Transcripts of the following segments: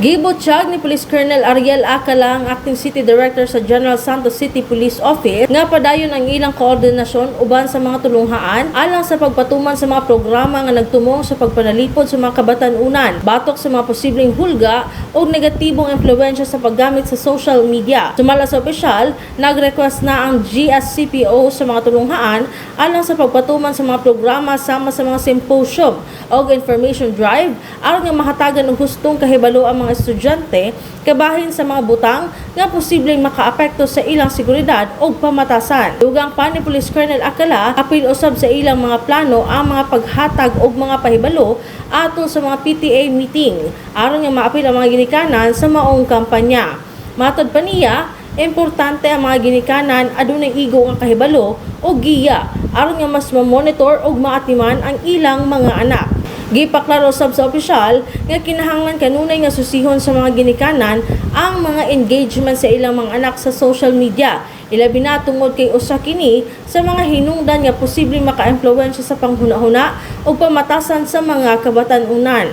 Gibutyag ni Police Colonel Ariel Acala, ang Acting City Director sa General Santos City Police Office, nga padayon ang ilang koordinasyon uban sa mga tulunghaan alang sa pagpatuman sa mga programa nga nagtumong sa pagpanalipod sa mga kabatan-unan, batok sa mga posibleng hulga o negatibong impluwensya sa paggamit sa social media. Sumala sa opisyal, nag-request na ang GSCPO sa mga tulunghaan alang sa pagpatuman sa mga programa sama sa mga symposium o information drive aron nga mahatagan og hustong kahibalo ang mga estudyante kabahin sa mga butang nga posibleng makaapekto sa ilang seguridad o pamatasan. Dugang pa ni Police Colonel Acala, apil usab sa ilang mga plano ang mga paghatag og mga pahibalo atol sa mga PTA meeting aron nga maapil ang mga ginikanan sa maong kampanya. Matod pa niya, importante ang mga ginikanan adunay igo nga kahibalo o giya aron nga mas ma-monitor og maatiman ang ilang mga anak. Gipaklaro sab sa opisyal nga kinahanglan kanunay nga susihon sa mga ginikanan ang mga engagement sa ilang mga anak sa social media, ilabi na tungod kay usa kini sa mga hinungdan nga posibleng maka-impluwensya sa panghuna-huna o pamatasan sa mga kabatan-unan.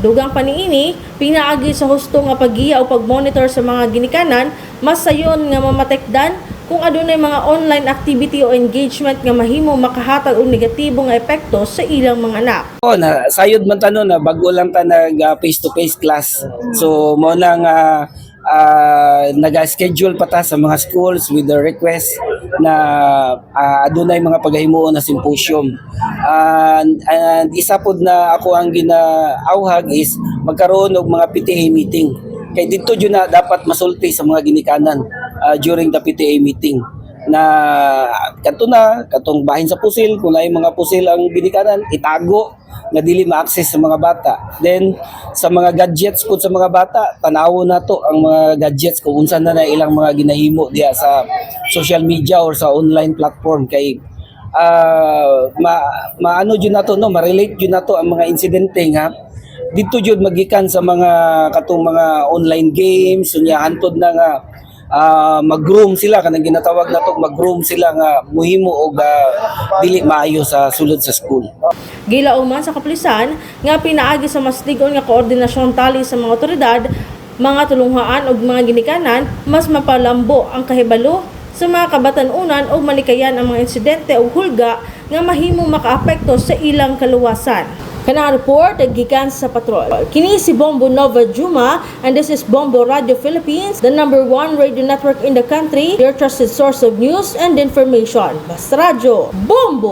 Dugang paniini, pinaagi sa husto nga paggiya o pagmonitor sa mga ginikanan, mas sayon nga mamatekdan kung adunay mga online activity o engagement nga mahimo makahatag og negatibong epekto sa ilang mga anak. Na sayod man tanon na bago lang ta nag face to face class. So mo nang naga-schedule pa ta sa mga schools with the request na adunay mga paghimuon na symposium. And isa pod na ako ang ginaawhag is magkaroon og mga PTA meeting. Kay dito jud na dapat masulti sa mga ginikanan during the PTA meeting na katong bahin sa pusil, kung naay mga pusil ang ginikanan, itago na dili ma-access sa mga bata. Then sa mga gadgets kung sa mga bata, tanawon nato ang mga gadgets kung unsa na ilang mga ginahimo diya sa social media or sa online platform kay maano jud nato no, ma-relate jud nato ang mga insidente nga dito jud magikan sa mga katong mga online games unya hantod na nga mag-groom sila kanang ginatawag nato mag-groom sila nga muhimo og dili maayo sa sulod sa school. Gilaw man sa kapulisan nga pinaagi sa mas ligon nga koordinasyon tali sa mga otoridad, mga tulunghaan ug mga ginikanan mas mapalambo ang kahibalo sa mga kabatan-unan o malikayan ang mga insidente o hulga nga mahimo makaapekto sa ilang kaluwasan. Kanang report gikan sa patrol. Kini si Bombo Nova Juma and this is Bombo Radio Philippines, the #1 radio network in the country, your trusted source of news and information. Basta Radio, Bombo!